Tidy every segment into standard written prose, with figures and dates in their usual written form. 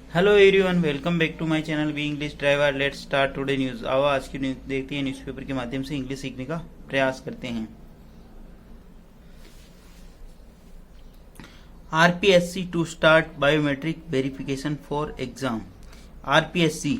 Hello everyone, welcome back to my channel B English driver. Let's start today news. आओ आज की news देखते हैं, न्यूज़पेपर के माध्यम से इंग्लिश सीखने का प्रयास करते हैं। RPSC to start biometric verification for exam. RPSC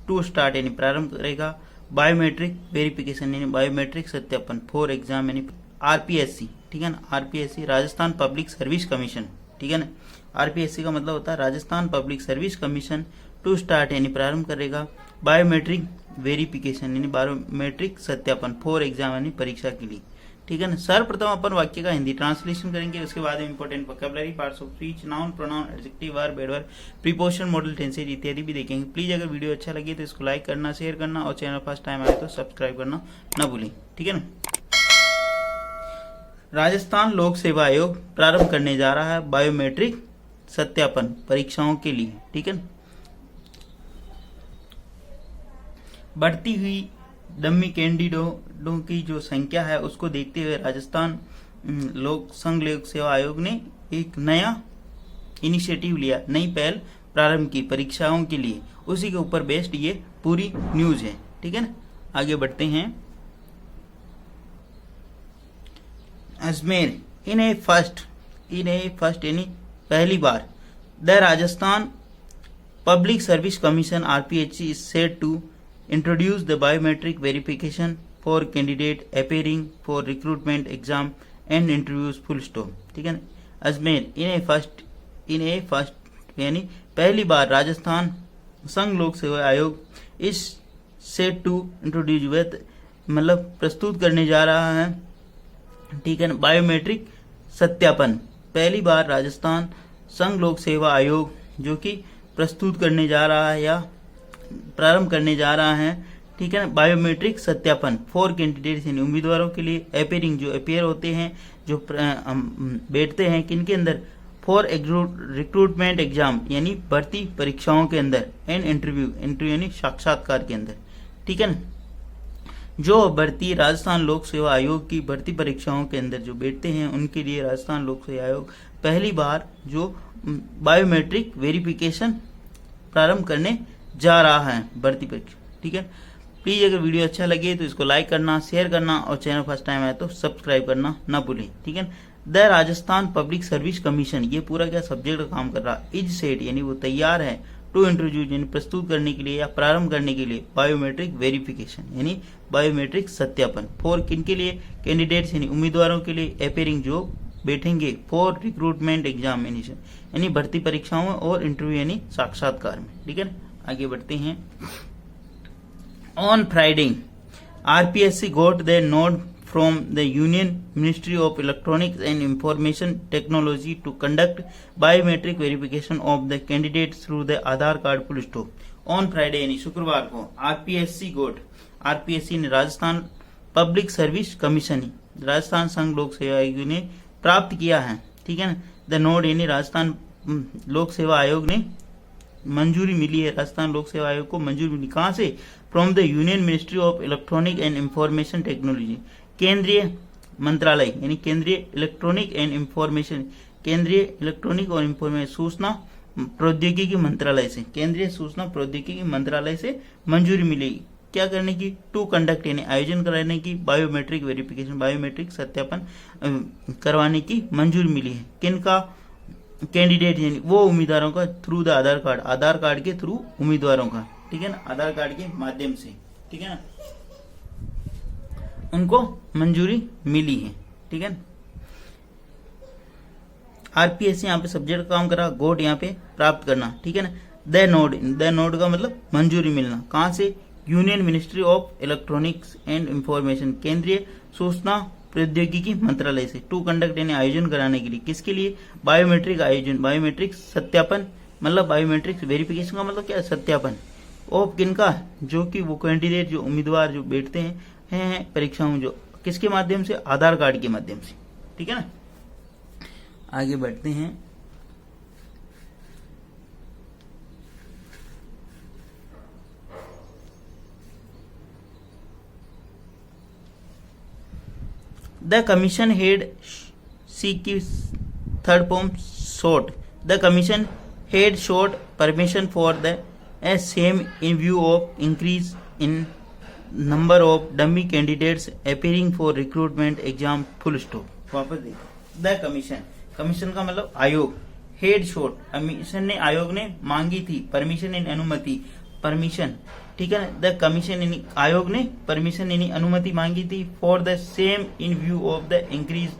to start यानी प्रारंभ करेगा बायोमेट्रिक वेरिफिकेशन यानी बायोमेट्रिक सत्यापन फॉर एग्जाम यानी आरपीएससी, ठीक है ना। RPSC Rajasthan public service commission, ठीक है ना। आरपीएससी का मतलब होता है Rajasthan public service commission to start यानी प्रारंभ करेगा बायोमेट्रिक वेरिफिकेशन यानी बायोमेट्रिक सत्यापन फॉर एग्जाम यानी परीक्षा के लिए, ठीक है ना। सर्वप्रथम अपन वाक्य का हिंदी ट्रांसलेशन करेंगे, उसके बाद important vocabulary, parts of speech, noun, pronoun, adjective, verb, adverb, preposition, model tenses इत्यादि भी देखेंगे। प्लीज अगर वीडियो अच्छा लगे तो इसको लाइक करना, शेयर करना और चैनल फर्स्ट टाइम आए तो सब्सक्राइब करना न भूलें, ठीक है ना। राजस्थान लोक सेवा आयोग प्रारंभ करने जा रहा है बायोमेट्रिक सत्यापन परीक्षाओं के लिए, ठीक है। बढ़ती हुई डम्मी कैंडिडेटों की जो संख्या है उसको देखते हुए राजस्थान संघ लोक सेवा आयोग ने एक नया इनिशिएटिव लिया, नई पहल प्रारंभ की परीक्षाओं के लिए। उसी के ऊपर बेस्ड ये पूरी न्यूज है, ठीक है ना। आगे बढ़ते हैं। अजमेर इन ए फर्स्ट यानी पहली बार the Rajasthan public service commission RPSC is set to introduce the biometric verification for candidate appearing for recruitment exam and interviews full stop, ठीक है ना। अजमेर इन ए फर्स्ट यानी पहली बार राजस्थान संघ लोक सेवा आयोग इस सेट टू इंट्रोड्यूस मतलब प्रस्तुत करने जा रहा है, ठीक है ना, बायोमेट्रिक सत्यापन। पहली बार राजस्थान संघ लोक सेवा आयोग जो कि प्रस्तुत करने जा रहा है या प्रारंभ करने जा रहा है, ठीक है ना, बायोमेट्रिक सत्यापन फॉर कैंडिडेट्स यानी उम्मीदवारों के लिए, अपेयरिंग जो अपेयर होते हैं, जो बैठते हैं किनके अंदर, फॉर रिक्रूटमेंट एग्जाम यानी भर्ती परीक्षाओं के अंदर, एंड इंटरव्यू यानी साक्षात्कार के अंदर, ठीक है ना। जो भर्ती राजस्थान लोक सेवा आयोग की भर्ती परीक्षाओं के अंदर जो बैठते हैं उनके लिए राजस्थान लोक सेवा आयोग पहली बार जो बायोमेट्रिक वेरिफिकेशन प्रारंभ करने जा रहा है भर्ती परीक्षा, ठीक है। प्लीज अगर वीडियो अच्छा लगे तो इसको लाइक करना, शेयर करना और चैनल फर्स्ट टाइम आए तो सब्सक्राइब करना ना भूलें, ठीक है। The Rajasthan public service commission ये पूरा क्या सब्जेक्ट काम कर रहा है, इज सेट यानी वो तैयार है, टू इंट्रोड्यूस यानी प्रस्तुत करने के लिए या प्रारंभ करने के लिए बायोमेट्रिक वेरिफिकेशन यानी बायोमेट्रिक सत्यापन फॉर किनके लिए, कैंडिडेट्स यानी उम्मीदवारों के लिए, अपेयरिंग जो बैठेंगे, फॉर रिक्रूटमेंट एग्जामिनेशन यानी भर्ती परीक्षाओं में, और इंटरव्यू यानी साक्षात्कार में, ठीक है ना। आगे बढ़ते हैं। On Friday RPSC goat the node from the Union Ministry of Electronics and Information Technology to conduct biometric verification of the candidates through the Aadhaar card full stop. On Friday यानी शुक्रवार को आरपीएससी ने Rajasthan public service commission Rajasthan संघ लोक सेवा आयोग ने प्राप्त किया है, ठीक है ना। द नोड यानी राजस्थान लोक सेवा आयोग ने मंजूरी मिली है, राजस्थान लोक सेवा आयोग को मंजूरी मिली कहां से, from the union ministry of electronic and information technology केंद्रीय मंत्रालय यानी केंद्रीय इलेक्ट्रॉनिक एंड इंफॉर्मेशन, केंद्रीय इलेक्ट्रॉनिक और इंफॉर्मेशन सूचना प्रौद्योगिकी मंत्रालय से, केंद्रीय सूचना प्रौद्योगिकी मंत्रालय से मंजूरी मिली क्या करने की, टू कंडक्ट यानी आयोजन कराने की बायोमेट्रिक वेरिफिकेशन बायोमेट्रिक सत्यापन करवाने की मंजूरी मिली है। किनका, कैंडिडेट यानी वो उम्मीदवारों का, थ्रू द आधार कार्ड के थ्रू उम्मीदवारों का, ठीक है ना, आधार कार्ड के माध्यम से, ठीक है ना, उनको मंजूरी मिली है, ठीक है ना। आरपीएससी यहाँ पे सब्जेक्ट काम करा, गोट यहाँ पे प्राप्त करना, ठीक है ना। द नोड का मतलब मंजूरी मिलना कहां से, union ministry of electronics and information केंद्रीय सूचना प्रौद्योगिकी मंत्रालय से, टू कंडक्ट यानी आयोजन कराने के लिए, किसके लिए, बायोमेट्रिक आयोजन बायोमेट्रिक सत्यापन मतलब बायोमेट्रिक वेरिफिकेशन का मतलब क्या है, सत्यापन ऑफ किनका, जो कि वो कैंडिडेट जो उम्मीदवार जो बैठते हैं परीक्षाओं में, जो किसके माध्यम से, आधार कार्ड के माध्यम से, ठीक है ना। आगे बढ़ते हैं। द कमीशन हेड सी की third form short the commission had sought permission for the same in view of increase in number of dummy candidates appearing for recruitment exam full stop. वापस देखो, द कमीशन, कमीशन का मतलब आयोग, head Schott, commission ने, आयोग ने मांगी थी, परमिशन इन अनुमति, परमिशन, ठीक है ना, द कमीशन इन, आयोग ने परमिशन इन अनुमति मांगी थी, for the same in view of the increase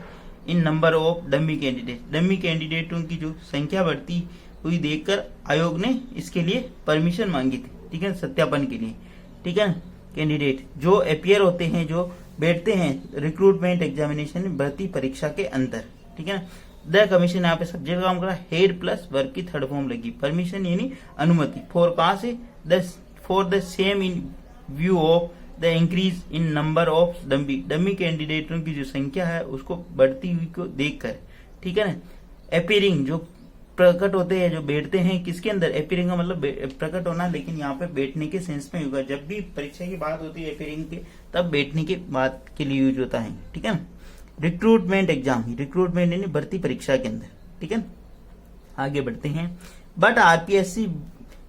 in number of dummy candidate, dummy कैंडिडेटों की जो संख्या बढ़ती हुई देखकर आयोग ने इसके लिए परमिशन मांगी थी, ठीक है, सत्यापन के लिए, ठीक है, कैंडिडेट जो अपियर होते हैं, जो बैठते हैं रिक्रूटमेंट एग्जामिनेशन, भर्ती परीक्षा के अंदर, ठीक है ना। द कमीशन यहाँ पे सब्जेक्ट काम करा, हेड प्लस वर्ब की थर्ड फॉर्म लगी, परमिशन यानी अनुमति, फॉर कहां से, for the same in view of the increase in number of dummy कैंडिडेटों की जो संख्या है उसको बढ़ती हुई को देखकर, ठीक है ना। अपीयरिंग जो प्रकट होते हैं, जो बैठते हैं किसके अंदर, अपीयरिंग का मतलब प्रकट होना, लेकिन यहाँ पे बैठने के सेंस में होगा, जब भी परीक्षा की बात होती है अपीयरिंग के, तब बैठने के बात के लिए यूज होता है, ठीक है ना। रिक्रूटमेंट एग्जाम, रिक्रूटमेंट यानी भर्ती परीक्षा के अंदर, ठीक है। आगे बढ़ते हैं, but RPSC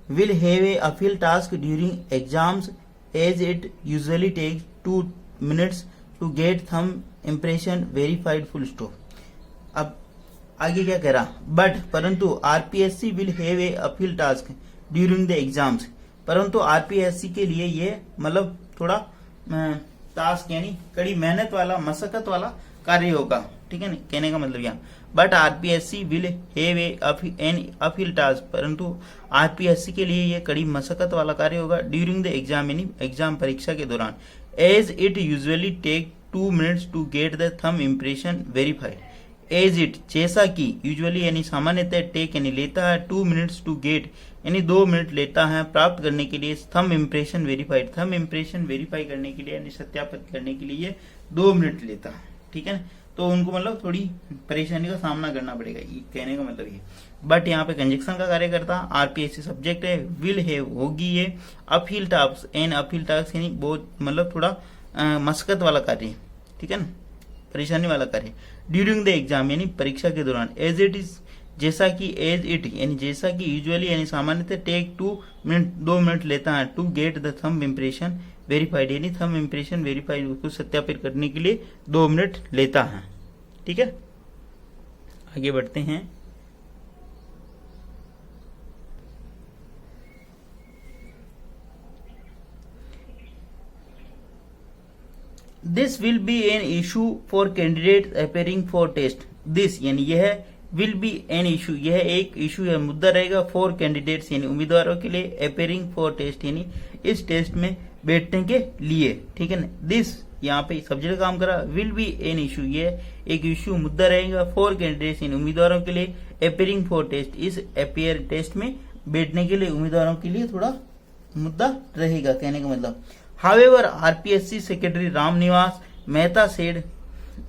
will have a uphill task during exams as it usually takes 2 minutes to get thumb impression verified full stop. अब आगे क्या कह रहा, बट परंतु RPSC will have a uphill task during the exams, परंतु RPSC के लिए ये मतलब थोड़ा टास्क यानी कड़ी मेहनत वाला, मशक्कत वाला कार्य होगा, ठीक है ना, कहने का मतलब यहाँ, but RPSC will have an uphill task, परंतु आरपीएससी के लिए ये कड़ी मशक्कत वाला कार्य होगा ड्यूरिंग द एग्जाम यानी एग्जाम परीक्षा के दौरान, as it usually take 2 minutes to get the thumb impression verified, as it जैसा कि, यूजुअली यानी सामान्यतः, टेक यानी लेता है, 2 minutes टू गेट यानी 2 मिनट लेता है प्राप्त करने के लिए, thumb impression verified, thumb impression verify करने के लिए यानी सत्यापित करने के लिए 2 मिनट लेता है, ठीक है ना। तो उनको मतलब थोड़ी परेशानी का सामना करना पड़ेगा, ये कहने का मतलब ये। बट यहाँ पे कंजक्शन का कार्य करता, आरपीएससी सब्जेक्ट है, विल हैव होगी ये, appeal task, N uphill task यानी बहुत मतलब थोड़ा मशक्कत वाला कार्य, ठीक है ना, परेशानी वाला कार्य, ड्यूरिंग द एग्जाम यानी परीक्षा के दौरान, एज इट इज जैसा कि, एज इट यानी जैसा कि, यूजुअली यानी सामान्यतः, टेक 2 मिनट लेता है to get the thumb impression verified यानी थंब इम्प्रेशन वेरीफाइड उसको सत्यापित करने के लिए 2 मिनट लेता है, ठीक है। आगे बढ़ते हैं, this will be an issue for candidate appearing for test, this यानी यह, विल बी एन इशू यह एक इशू या मुद्दा रहेगा, फॉर कैंडिडेट्स यानी उम्मीदवारों के लिए, अपेयरिंग फॉर टेस्ट यानी इस टेस्ट में बैठने के लिए, ठीक है ना। दिस यहाँ पे सब्जेक्ट काम करा, विल बी एन इशू यह एक इशू मुद्दा रहेगा, फॉर कैंडिडेट्स यानी उम्मीदवारों के लिए, अपेयरिंग फॉर टेस्ट इस अपेयर टेस्ट में बैठने के लिए उम्मीदवारों के लिए थोड़ा मुद्दा रहेगा, कहने का मतलब। However, RPSC Secretary Ram Niwas Mehta said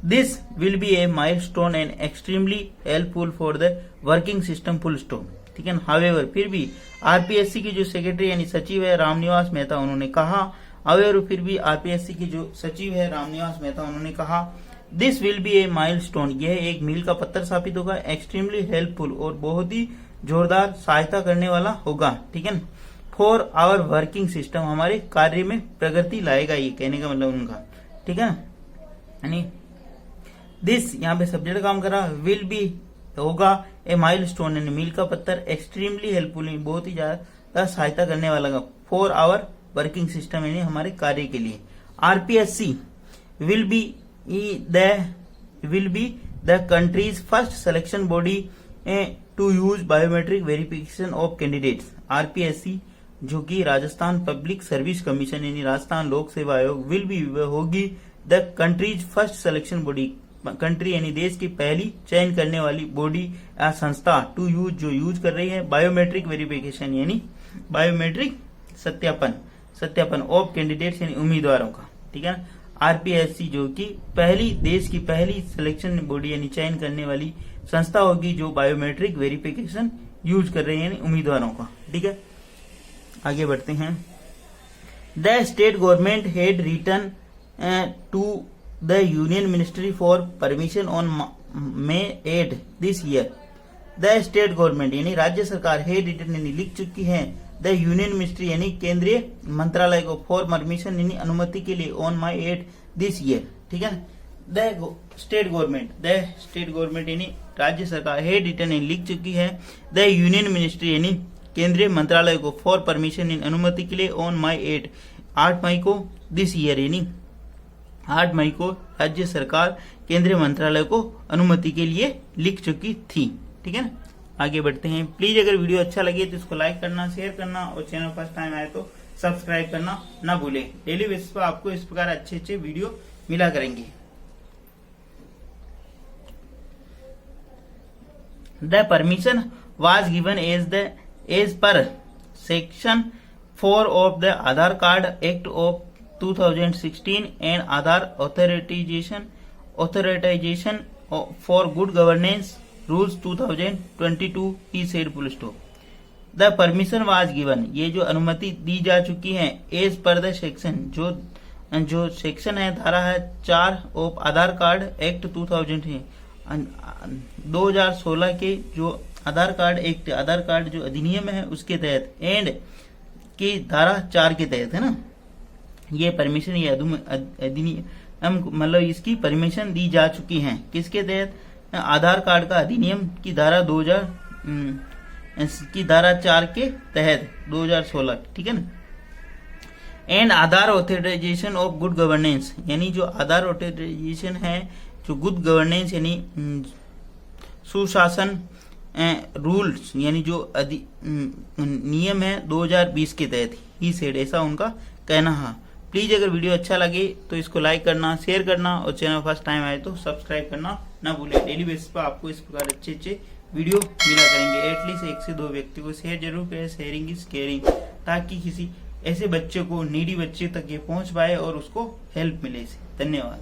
this will be a milestone and extremely helpful for the working system full stop, ठीक है ना। However, फिर भी आरपीएससी की जो सेक्रेटरी यानी सचिव है रामनिवास मेहता, उन्होंने कहा, however फिर भी आरपीएससी की जो सचिव है रामनिवास मेहता, उन्होंने कहा, this will B A milestone यह एक मील का पत्थर साबित होगा, एक्सट्रीमली हेल्पफुल और बहुत ही जोरदार सहायता करने वाला होगा, ठीक है ना, फॉर आवर वर्किंग सिस्टम हमारे कार्य में प्रगति लाएगा, ये कहने का मतलब उनका, ठीक है ना। यानी दिस यहाँ पे सब्जेक्ट काम करा, विल बी होगा, ए माइलस्टोन यानी मील का पत्थर, एक्सट्रीमली हेल्पफुल बहुत ही ज्यादा सहायता करने वाला, फॉर आवर वर्किंग सिस्टम यानी हमारे कार्य के लिए। RPSC will be the country's first selection body to use biometric verification of candidates. RPSC जो कि राजस्थान पब्लिक सर्विस कमीशन यानी राजस्थान लोक सेवा आयोग, विल बी होगी the country's first selection body, country यानी देश की पहली चयन करने वाली बॉडी या संस्था, टू यूज जो यूज कर रही है बायोमेट्रिक वेरिफिकेशन यानी बायोमेट्रिक सत्यापन ऑफ कैंडिडेट्स यानी उम्मीदवारों का, ठीक है ना। आरपीएससी जो कि देश की पहली सिलेक्शन बॉडी यानी चयन करने वाली संस्था होगी जो बायोमेट्रिक वेरिफिकेशन यूज कर रही है यानी उम्मीदवारों का, ठीक है। आगे बढ़ते हैं, the state government had written to the union ministry for permission on May 8 this year the state government यानी राज्य सरकार है रिटर्न यानी लिख चुकी है द यूनियन मिनिस्ट्री यानी केंद्रीय मंत्रालय को फॉर परमिशन यानी अनुमति के लिए ऑन माई 8 दिस ईयर, ठीक है। द स्टेट गवर्नमेंट यानी राज्य सरकार है रिटर्न यानी लिख चुकी है द यूनियन मिनिस्ट्री यानी केंद्रीय मंत्रालय को फॉर परमिशन यानी अनुमति के लिए ऑन माई 8 मई को दिस ईयर यानी 8 मई को राज्य सरकार केंद्रीय मंत्रालय को अनुमति के लिए लिख चुकी थी, ठीक है ना। आगे बढ़ते हैं। प्लीज अगर वीडियो अच्छा लगे तो इसको लाइक करना, शेयर करना और चैनल फर्स्ट टाइम आए तो सब्सक्राइब करना ना भूले। डेली बेसिस पर आपको इस प्रकार अच्छे अच्छे वीडियो मिला करेंगे। The permission was given as per section 4 of the Aadhaar card act of 2016 and Aadhaar authorization for good governance rules 2022 he said full stop. The permission was given ये जो अनुमति दी जा चुकी है एज पर द सेक्शन जो section है धारा है 4 ऑफ आधार कार्ड एक्ट 2016 के जो आधार कार्ड जो अधिनियम है उसके तहत एंड की धारा 4 के तहत है ना, ये परमिशन ये अधिनियम मतलब इसकी परमिशन दी जा चुकी है किसके तहत, आधार कार्ड का अधिनियम की धारा 4 के तहत 2016, ठीक है ना। And Aadhaar authorization of good governance यानी जो आधार ऑथराइजेशन है जो गुड गवर्नेंस यानी सुशासन रूल्स यानी जो नियम है 2020 के तहत ही सेड, ऐसा उनका कहना है। प्लीज अगर वीडियो अच्छा लगे तो इसको लाइक करना, शेयर करना और चैनल फर्स्ट टाइम आए तो सब्सक्राइब करना ना भूले। डेली बेसिस पर आपको इस प्रकार अच्छे अच्छे वीडियो मिला करेंगे। एटलीस्ट 1 से 2 व्यक्ति को शेयर जरूर करें, शेयरिंग इज केयरिंग, ताकि किसी ऐसे बच्चे को नीडी बच्चे तक ये पहुंच पाए और उसको हेल्प मिले। धन्यवाद।